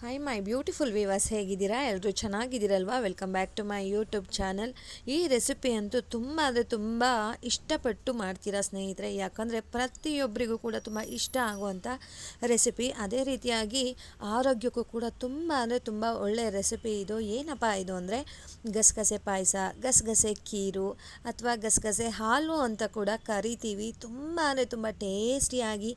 Hi my beautiful viewers, ಹೇಗಿದ್ದೀರಾ? ಎಲ್ಲರೂ ಚೆನ್ನಾಗಿದ್ದೀರಲ್ವಾ? Welcome back to my YouTube channel. ಈ ರೆಸಿಪಿ ಅಂತೂ ತುಂಬ ಅಂದರೆ ತುಂಬ ಇಷ್ಟಪಟ್ಟು ಮಾಡ್ತೀರಾ ಸ್ನೇಹಿತರೆ. ಯಾಕಂದರೆ ಪ್ರತಿಯೊಬ್ಬರಿಗೂ ಕೂಡ ತುಂಬ ಇಷ್ಟ ಆಗುವಂಥ ರೆಸಿಪಿ. ಅದೇ ರೀತಿಯಾಗಿ ಆರೋಗ್ಯಕ್ಕೂ ಕೂಡ ತುಂಬ ಅಂದರೆ ತುಂಬ ಒಳ್ಳೆಯ ರೆಸಿಪಿ ಇದು. ಏನಪ್ಪ ಇದು ಅಂದರೆ ಗಸಗಸೆ ಪಾಯಸ, ಗಸಗಸೆ ಖೀರು ಅಥವಾ ಗಸಗಸೆ ಹಾಲು ಅಂತ ಕೂಡ ಕರಿತೀವಿ. ತುಂಬ ಅಂದರೆ ತುಂಬ ಟೇಸ್ಟಿಯಾಗಿ,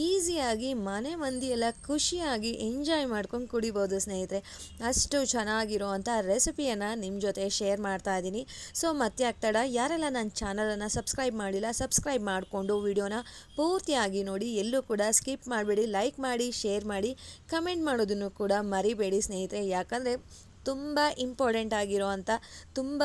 ಈಸಿಯಾಗಿ ಮನೆ ಮಂದಿ ಎಲ್ಲ ಖುಷಿಯಾಗಿ ಎಂಜಾಯ್ ಮಾಡ್ಕೊಂಡು ಕುಡಿಬೋದು ಸ್ನೇಹಿತರೆ. ಅಷ್ಟು ಚೆನ್ನಾಗಿರುವಂಥ ರೆಸಿಪಿಯನ್ನು ನಿಮ್ಮ ಜೊತೆ ಶೇರ್ ಮಾಡ್ತಾ ಇದ್ದೀನಿ. ಸೊ ಮತ್ತೆ ಆಗ್ತಾಡ, ಯಾರೆಲ್ಲ ನನ್ನ ಚಾನಲನ್ನು ಸಬ್ಸ್ಕ್ರೈಬ್ ಮಾಡಿಲ್ಲ, ಸಬ್ಸ್ಕ್ರೈಬ್ ಮಾಡಿಕೊಂಡು ವಿಡಿಯೋನ ಪೂರ್ತಿಯಾಗಿ ನೋಡಿ. ಎಲ್ಲೂ ಕೂಡ ಸ್ಕಿಪ್ ಮಾಡಬೇಡಿ. ಲೈಕ್ ಮಾಡಿ, ಶೇರ್ ಮಾಡಿ, ಕಮೆಂಟ್ ಮಾಡೋದನ್ನು ಕೂಡ ಮರಿಬೇಡಿ ಸ್ನೇಹಿತರೆ. ಯಾಕಂದರೆ ತುಂಬ ಇಂಪಾರ್ಟೆಂಟ್ ಆಗಿರೋವಂಥ, ತುಂಬ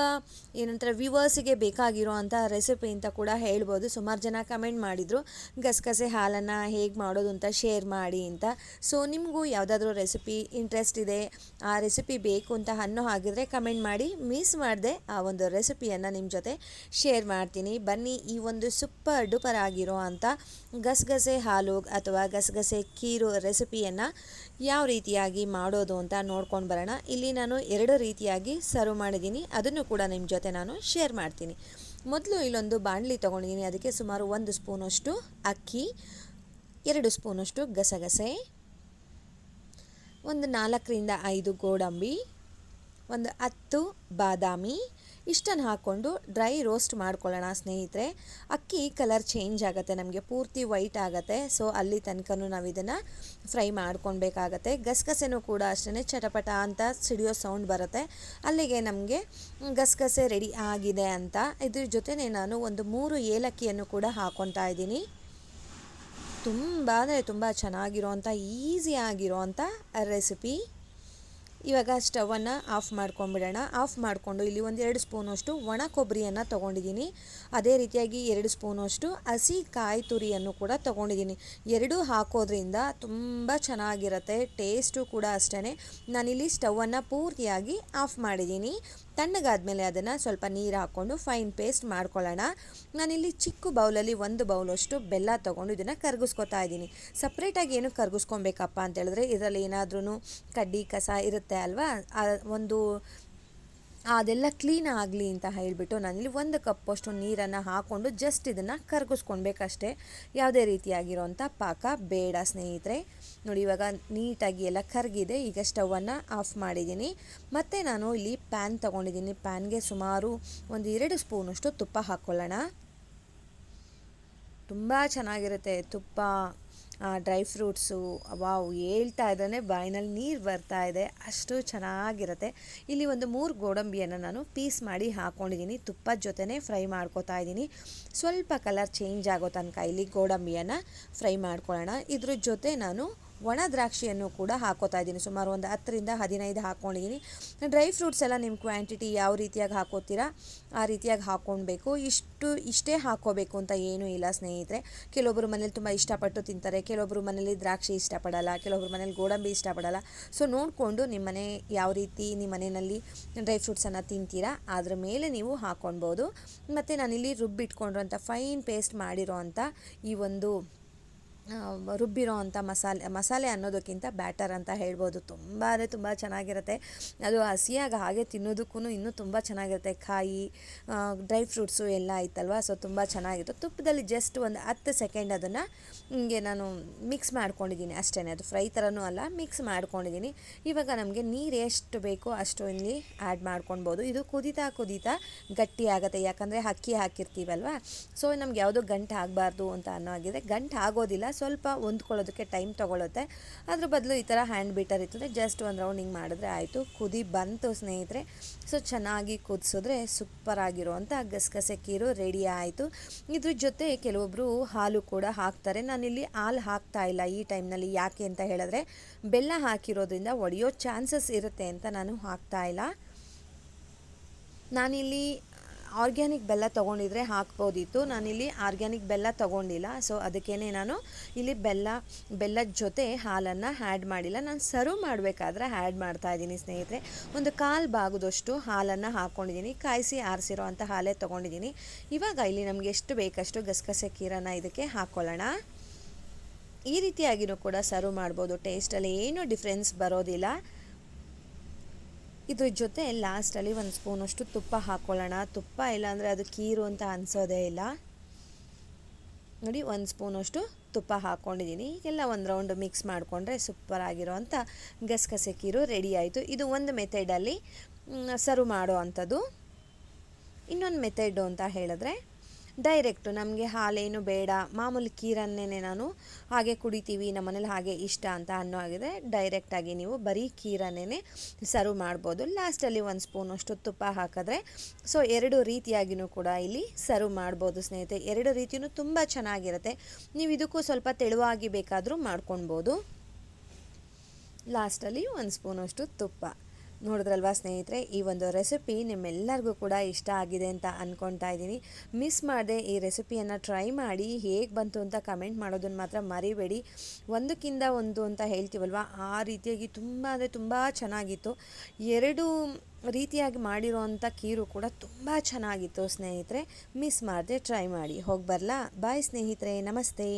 ಏನಂತಾರೆ ವ್ಯೂವರ್ಸಿಗೆ ಬೇಕಾಗಿರೋವಂಥ ರೆಸಿಪಿ ಅಂತ ಕೂಡ ಹೇಳ್ಬೋದು. ಸುಮಾರು ಜನ ಕಮೆಂಟ್ ಮಾಡಿದರು ಗಸಗಸೆ ಹಾಲನ್ನು ಹೇಗೆ ಮಾಡೋದು ಅಂತ ಶೇರ್ ಮಾಡಿ ಅಂತ. ಸೊ ನಿಮಗೂ ಯಾವುದಾದ್ರೂ ರೆಸಿಪಿ ಇಂಟ್ರೆಸ್ಟ್ ಇದೆ, ಆ ರೆಸಿಪಿ ಬೇಕು ಅಂತ ಅನ್ನೋ ಹಾಗಿದ್ರೆ ಕಮೆಂಟ್ ಮಾಡಿ. ಮಿಸ್ ಮಾಡದೆ ಆ ಒಂದು ರೆಸಿಪಿಯನ್ನು ನಿಮ್ಮ ಜೊತೆ ಶೇರ್ ಮಾಡ್ತೀನಿ. ಬನ್ನಿ, ಈ ಒಂದು ಸೂಪರ್ ಡೂಪರ್ ಆಗಿರೋ ಅಂಥ ಗಸಗಸೆ ಹಾಲು ಅಥವಾ ಗಸಗಸೆ ಖೀರು ರೆಸಿಪಿಯನ್ನು ಯಾವ ರೀತಿಯಾಗಿ ಮಾಡೋದು ಅಂತ ನೋಡ್ಕೊಂಡು ಬರೋಣ. ಇಲ್ಲಿ ನಾನು 2 ರೀತಿಯಾಗಿ ಸರ್ವ್ ಮಾಡಿದ್ದೀನಿ, ಅದನ್ನು ಕೂಡ ನಿಮ್ಮ ಜೊತೆ ನಾನು ಶೇರ್ ಮಾಡ್ತೀನಿ. ಮೊದಲು ಇಲ್ಲೊಂದು ಬಾಣಲಿ ತೊಗೊಂಡಿದ್ದೀನಿ. ಅದಕ್ಕೆ ಸುಮಾರು 1 ಸ್ಪೂನಷ್ಟು ಅಕ್ಕಿ, 2 ಸ್ಪೂನಷ್ಟು ಗಸಗಸೆ, ಒಂದು 4ರಿಂದ 5 ಗೋಡಂಬಿ, ಒಂದು 10 ಬಾದಾಮಿ, ಇಷ್ಟನ್ನು ಹಾಕ್ಕೊಂಡು ಡ್ರೈ ರೋಸ್ಟ್ ಮಾಡ್ಕೊಳ್ಳೋಣ ಸ್ನೇಹಿತರೆ. ಅಕ್ಕಿ ಕಲರ್ ಚೇಂಜ್ ಆಗುತ್ತೆ, ನಮಗೆ ಪೂರ್ತಿ ವೈಟ್ ಆಗುತ್ತೆ. ಸೊ ಅಲ್ಲಿ ತನಕನೂ ನಾವು ಇದನ್ನು ಫ್ರೈ ಮಾಡ್ಕೊಳ್ಬೇಕಾಗತ್ತೆ. ಗಸಗಸೆನೂ ಕೂಡ ಅಷ್ಟೇ ಚಟಪಟ ಅಂತ ಸಿಡಿಯೋ ಸೌಂಡ್ ಬರುತ್ತೆ. ಅಲ್ಲಿಗೆ ನಮಗೆ ಗಸಗಸೆ ರೆಡಿ ಆಗಿದೆ ಅಂತ. ಇದ್ರ ಜೊತೆನೇ ನಾನು ಒಂದು 3 ಏಲಕ್ಕಿಯನ್ನು ಕೂಡ ಹಾಕ್ಕೊತಾ ಇದ್ದೀನಿ. ತುಂಬ ಅಂದರೆ ತುಂಬ ಚೆನ್ನಾಗಿರೋವಂಥ, ಈಸಿ ಆಗಿರೋವಂಥ ರೆಸಿಪಿ. ಇವಾಗ ಸ್ಟವನ್ನು ಆಫ್ ಮಾಡ್ಕೊಂಬಿಡೋಣ. ಆಫ್ ಮಾಡಿಕೊಂಡು ಇಲ್ಲಿ ಒಂದು 2 ಸ್ಪೂನಷ್ಟು ಒಣ ಕೊಬ್ಬರಿಯನ್ನು ತೊಗೊಂಡಿದ್ದೀನಿ. ಅದೇ ರೀತಿಯಾಗಿ 2 ಸ್ಪೂನಷ್ಟು ಹಸಿ ಕಾಯಿ ತುರಿಯನ್ನು ಕೂಡ ತೊಗೊಂಡಿದ್ದೀನಿ. ಎರಡೂ ಹಾಕೋದ್ರಿಂದ ತುಂಬ ಚೆನ್ನಾಗಿರುತ್ತೆ, ಟೇಸ್ಟು ಕೂಡ ಅಷ್ಟೇ. ನಾನಿಲ್ಲಿ ಸ್ಟವನ್ನು ಪೂರ್ತಿಯಾಗಿ ಆಫ್ ಮಾಡಿದ್ದೀನಿ. ತಣ್ಣಗಾದ್ಮೇಲೆ ಅದನ್ನು ಸ್ವಲ್ಪ ನೀರು ಹಾಕ್ಕೊಂಡು ಫೈನ್ ಪೇಸ್ಟ್ ಮಾಡ್ಕೊಳ್ಳೋಣ. ನಾನಿಲ್ಲಿ ಚಿಕ್ಕ ಬೌಲಲ್ಲಿ 1 ಬೌಲಷ್ಟು ಬೆಲ್ಲ ತೊಗೊಂಡು ಇದನ್ನು ಕರಗಿಸ್ಕೊತಾ ಇದ್ದೀನಿ. ಸಪ್ರೇಟಾಗಿ ಏನು ಕರಗಿಸ್ಕೊಬೇಕಪ್ಪ ಅಂತ ಹೇಳಿದ್ರೆ, ಇದರಲ್ಲಿ ಏನಾದ್ರೂ ಕಡ್ಡಿ ಕಸ ಇರುತ್ತೆ ಅಲ್ವಾ, ಅದೆಲ್ಲ ಕ್ಲೀನ್ ಆಗಲಿ ಅಂತ ಹೇಳಿಬಿಟ್ಟು ನಾನಿಲ್ಲಿ 1 ಕಪ್ಪಷ್ಟು ನೀರನ್ನು ಹಾಕ್ಕೊಂಡು ಜಸ್ಟ್ ಇದನ್ನು ಕರಗಿಸ್ಕೊಳ್ಬೇಕಷ್ಟೇ. ಯಾವುದೇ ರೀತಿಯಾಗಿರೋಂಥ ಪಾಕ ಬೇಡ ಸ್ನೇಹಿತರೆ. ನೋಡಿ, ಇವಾಗ ನೀಟಾಗಿ ಎಲ್ಲ ಕರಗಿದೆ. ಈಗ ಸ್ಟವನ್ನು ಆಫ್ ಮಾಡಿದ್ದೀನಿ. ಮತ್ತು ನಾನು ಇಲ್ಲಿ ಪ್ಯಾನ್ ತೊಗೊಂಡಿದ್ದೀನಿ. ಪ್ಯಾನ್ಗೆ ಸುಮಾರು ಒಂದು 2 ಸ್ಪೂನಷ್ಟು ತುಪ್ಪ ಹಾಕ್ಕೊಳ್ಳೋಣ. ತುಂಬ ಚೆನ್ನಾಗಿರುತ್ತೆ ತುಪ್ಪ, ಡ್ರೈ ಫ್ರೂಟ್ಸು, ವಾವ್, ಹೇಳ್ತಾ ಇದ್ದಾನೆ ಬಾಯಿನಲ್ಲಿ ನೀರು ಬರ್ತಾ ಇದೆ, ಅಷ್ಟು ಚೆನ್ನಾಗಿರುತ್ತೆ. ಇಲ್ಲಿ ಒಂದು 3 ಗೋಡಂಬಿಯನ್ನು ನಾನು ಪೀಸ್ ಮಾಡಿ ಹಾಕ್ಕೊಂಡಿದ್ದೀನಿ. ತುಪ್ಪದ ಜೊತೆನೇ ಫ್ರೈ ಮಾಡ್ಕೊತಾ ಇದ್ದೀನಿ. ಸ್ವಲ್ಪ ಕಲರ್ ಚೇಂಜ್ ಆಗೋ ತನಕ ಇಲ್ಲಿ ಗೋಡಂಬಿಯನ್ನು ಫ್ರೈ ಮಾಡ್ಕೊಳ್ಳೋಣ. ಇದ್ರ ಜೊತೆ ನಾನು ಒಣ ದ್ರಾಕ್ಷಿಯನ್ನು ಕೂಡ ಹಾಕೋತಾ ಇದ್ದೀನಿ. ಸುಮಾರು ಒಂದು 10ರಿಂದ 15 ಹಾಕ್ಕೊಂಡಿದ್ದೀನಿ. ಡ್ರೈ ಫ್ರೂಟ್ಸ್ ಎಲ್ಲ ನಿಮ್ಮ ಕ್ವಾಂಟಿಟಿ ಯಾವ ರೀತಿಯಾಗಿ ಹಾಕೋತೀರಾ ಆ ರೀತಿಯಾಗಿ ಹಾಕ್ಕೊಳ್ಬೇಕು. ಇಷ್ಟೇ ಹಾಕ್ಕೋಬೇಕು ಅಂತ ಏನೂ ಇಲ್ಲ ಸ್ನೇಹಿತರೆ. ಕೆಲವೊಬ್ಬರು ಮನೇಲಿ ತುಂಬ ಇಷ್ಟಪಟ್ಟು ತಿಂತಾರೆ, ಕೆಲವೊಬ್ಬರು ಮನೇಲಿ ದ್ರಾಕ್ಷಿ ಇಷ್ಟಪಡಲ್ಲ, ಕೆಲವೊಬ್ಬರು ಮನೇಲಿ ಗೋಡಂಬಿ ಇಷ್ಟಪಡಲ್ಲ. ಸೊ ನೋಡಿಕೊಂಡು ನಿಮ್ಮ ಮನೆ ಯಾವ ರೀತಿ ನಿಮ್ಮ ಮನೆಯಲ್ಲಿ ಡ್ರೈ ಫ್ರೂಟ್ಸನ್ನು ತಿಂತೀರಾ ಅದ್ರ ಮೇಲೆ ನೀವು ಹಾಕ್ಕೊಳ್ಬೋದು. ಮತ್ತು ನಾನಿಲ್ಲಿ ರುಬ್ಬಿಟ್ಕೊಂಡಿರೋಂಥ ಫೈನ್ ಪೇಸ್ಟ್ ಮಾಡಿರೋ ಅಂಥ ಈ ಒಂದು ರುಬ್ಬಿರೋ ಅಂಥ ಮಸಾಲೆ ಅನ್ನೋದಕ್ಕಿಂತ ಬ್ಯಾಟರ್ ಅಂತ ಹೇಳ್ಬೋದು. ತುಂಬ ಅಂದರೆ ತುಂಬ ಚೆನ್ನಾಗಿರುತ್ತೆ. ಅದು ಹಸಿಯಾಗಿ ಹಾಗೆ ತಿನ್ನೋದಕ್ಕೂ ಇನ್ನೂ ತುಂಬ ಚೆನ್ನಾಗಿರುತ್ತೆ. ಕಾಯಿ, ಡ್ರೈ ಫ್ರೂಟ್ಸು ಎಲ್ಲ ಐತಲ್ವ, ಸೊ ತುಂಬ ಚೆನ್ನಾಗಿರುತ್ತೆ. ತುಪ್ಪದಲ್ಲಿ ಜಸ್ಟ್ ಒಂದು 10 ಸೆಕೆಂಡ್ ಅದನ್ನು ಹಿಂಗೆ ನಾನು ಮಿಕ್ಸ್ ಮಾಡ್ಕೊಂಡಿದ್ದೀನಿ ಅಷ್ಟೇ. ಅದು ಫ್ರೈ ಥರನೂ ಅಲ್ಲ, ಮಿಕ್ಸ್ ಮಾಡ್ಕೊಂಡಿದ್ದೀನಿ. ಇವಾಗ ನಮಗೆ ನೀರು ಎಷ್ಟು ಬೇಕೋ ಅಷ್ಟು ಇಲ್ಲಿ ಆ್ಯಡ್ ಮಾಡ್ಕೊಳ್ಬೋದು. ಇದು ಕುದೀತಾ ಗಟ್ಟಿ ಆಗುತ್ತೆ, ಯಾಕಂದರೆ ಅಕ್ಕಿ ಹಾಕಿರ್ತೀವಲ್ವ. ಸೊ ನಮ್ಗೆ ಯಾವುದೋ ಗಂಟು ಆಗಬಾರ್ದು ಅಂತ ಅನ್ನೋ ಆಗಿದೆ. ಗಂಟು ಆಗೋದಿಲ್ಲ, ಸ್ವಲ್ಪ ಹೊಂದ್ಕೊಳ್ಳೋದಕ್ಕೆ ಟೈಮ್ ತೊಗೊಳುತ್ತೆ. ಅದ್ರ ಬದಲು ಈ ಥರ ಹ್ಯಾಂಡ್ ಬೀಟರ್ ಇರ್ತದೆ, ಜಸ್ಟ್ ಒಂದು ರೌಂಡ್ ಹಿಂಗೆ ಮಾಡಿದ್ರೆ ಆಯಿತು. ಕುದಿ ಬಂತು ಸ್ನೇಹಿತರೆ. ಸೊ ಚೆನ್ನಾಗಿ ಕುದಿಸಿದ್ರೆ ಸೂಪರ್ ಆಗಿರುವಂಥ ಗಸಗಸೆ ಖೀರು ರೆಡಿ ಆಯಿತು. ಇದ್ರ ಜೊತೆ ಕೆಲವೊಬ್ಬರು ಹಾಲು ಕೂಡ ಹಾಕ್ತಾರೆ. ನಾನಿಲ್ಲಿ ಹಾಲು ಹಾಕ್ತಾ ಇಲ್ಲ ಈ ಟೈಮ್ನಲ್ಲಿ. ಯಾಕೆ ಅಂತ ಹೇಳಿದ್ರೆ ಬೆಲ್ಲ ಹಾಕಿರೋದ್ರಿಂದ ಒಡೆಯೋ ಚಾನ್ಸಸ್ ಇರುತ್ತೆ ಅಂತ ನಾನು ಹಾಕ್ತಾ ಇಲ್ಲ. ನಾನಿಲ್ಲಿ ಆರ್ಗ್ಯಾನಿಕ್ ಬೆಲ್ಲ ತೊಗೊಂಡಿದ್ರೆ ಹಾಕ್ಬೋದಿತ್ತು. ನಾನಿಲ್ಲಿ ಆರ್ಗ್ಯಾನಿಕ್ ಬೆಲ್ಲ ತೊಗೊಂಡಿಲ್ಲ. ಸೊ ಅದಕ್ಕೇ ನಾನು ಇಲ್ಲಿ ಬೆಲ್ಲದ ಜೊತೆ ಹಾಲನ್ನು ಆ್ಯಡ್ ಮಾಡಿಲ್ಲ. ನಾನು ಸರ್ವ್ ಮಾಡಬೇಕಾದ್ರೆ ಆ್ಯಡ್ ಮಾಡ್ತಾಯಿದ್ದೀನಿ ಸ್ನೇಹಿತರೆ. ಒಂದು 1/4 ಭಾಗದಷ್ಟು ಹಾಲನ್ನು ಹಾಕ್ಕೊಂಡಿದ್ದೀನಿ. ಕಾಯಿಸಿ ಆರಿಸಿರೋ ಅಂಥ ಹಾಲೇ ತೊಗೊಂಡಿದ್ದೀನಿ. ಇವಾಗ ಇಲ್ಲಿ ನಮಗೆ ಎಷ್ಟು ಬೇಕಷ್ಟು ಗಸಗಸೆ ಖೀರನ್ನು ಇದಕ್ಕೆ ಹಾಕ್ಕೊಳ್ಳೋಣ. ಈ ರೀತಿಯಾಗಿಯೂ ಕೂಡ ಸರ್ವ್ ಮಾಡ್ಬೋದು. ಟೇಸ್ಟಲ್ಲಿ ಏನೂ ಡಿಫ್ರೆನ್ಸ್ ಬರೋದಿಲ್ಲ. ಇದ್ರ ಜೊತೆ ಲಾಸ್ಟಲ್ಲಿ ಒಂದು ಸ್ಪೂನಷ್ಟು ತುಪ್ಪ ಹಾಕ್ಕೊಳ್ಳೋಣ. ತುಪ್ಪ ಇಲ್ಲಾಂದರೆ ಅದು ಕೀರು ಅಂತ ಅನಿಸೋದೇ ಇಲ್ಲ. ನೋಡಿ, ಒಂದು ಸ್ಪೂನಷ್ಟು ತುಪ್ಪ ಹಾಕ್ಕೊಂಡಿದ್ದೀನಿ. ಎಲ್ಲ ಒಂದು ರೌಂಡ್ ಮಿಕ್ಸ್ ಮಾಡಿಕೊಂಡ್ರೆ ಸೂಪರ್ ಆಗಿರೋವಂಥ ಗಸಗಸೆ ಕೀರು ರೆಡಿ ಆಯಿತು. ಇದು ಒಂದು ಮೆಥಡಲ್ಲಿ ಸರ್ವ್ ಮಾಡೋ ಅಂಥದ್ದು. ಇನ್ನೊಂದು ಮೆಥಡು ಅಂತ ಹೇಳಿದ್ರೆ, ಡೈರೆಕ್ಟು ನಮಗೆ ಹಾಲೇನು ಬೇಡ, ಮಾಮೂಲಿ ಕೀರನ್ನೇ ನಾನು ಹಾಗೆ ಕುಡಿತೀವಿ, ನಮ್ಮನೇಲಿ ಹಾಗೆ ಇಷ್ಟ ಅಂತ ಅನ್ನೋ ಆಗಿದೆ, ಡೈರೆಕ್ಟಾಗಿ ನೀವು ಬರೀ ಕೀರನ್ನೇ ಸರ್ವ್ ಮಾಡ್ಬೋದು. ಲಾಸ್ಟಲ್ಲಿ ಒಂದು ಸ್ಪೂನಷ್ಟು ತುಪ್ಪ ಹಾಕಿದ್ರೆ ಸೊ 2 ರೀತಿಯಾಗಿಯೂ ಕೂಡ ಇಲ್ಲಿ ಸರ್ವ್ ಮಾಡ್ಬೋದು ಸ್ನೇಹಿತರೆ. 2 ರೀತಿಯೂ ತುಂಬ ಚೆನ್ನಾಗಿರುತ್ತೆ. ನೀವು ಇದಕ್ಕೂ ಸ್ವಲ್ಪ ತೆಳುವಾಗಿ ಬೇಕಾದರೂ ಮಾಡ್ಕೊಳ್ಬೋದು. ಲಾಸ್ಟಲ್ಲಿ ಒಂದು ಸ್ಪೂನಷ್ಟು ತುಪ್ಪ. ನೋಡಿದ್ರಲ್ವಾ ಸ್ನೇಹಿತರೆ, ಈ ಒಂದು ರೆಸಿಪಿ ನಿಮ್ಮೆಲ್ಲರಿಗೂ ಕೂಡ ಇಷ್ಟ ಆಗಿದೆ ಅಂತ ಅಂದ್ಕೊಳ್ತಾ ಇದ್ದೀನಿ. ಮಿಸ್ ಮಾಡದೆ ಈ ರೆಸಿಪಿಯನ್ನು ಟ್ರೈ ಮಾಡಿ ಹೇಗೆ ಬಂತು ಅಂತ ಕಮೆಂಟ್ ಮಾಡೋದನ್ನು ಮಾತ್ರ ಮರಿಬೇಡಿ. ಒಂದಕ್ಕಿಂತ ಒಂದು ಅಂತ ಹೇಳ್ತೀವಲ್ವ, ಆ ರೀತಿಯಾಗಿ ತುಂಬ ಅಂದರೆ ತುಂಬ ಚೆನ್ನಾಗಿತ್ತು. 2 ರೀತಿಯಾಗಿ ಮಾಡಿರೋವಂಥ ಕೀರು ಕೂಡ ತುಂಬ ಚೆನ್ನಾಗಿತ್ತು ಸ್ನೇಹಿತರೆ. ಮಿಸ್ ಮಾಡದೆ ಟ್ರೈ ಮಾಡಿ. ಹೋಗಿ ಬರಲಾ? ಬಾಯ್ ಸ್ನೇಹಿತರೆ, ನಮಸ್ತೆ.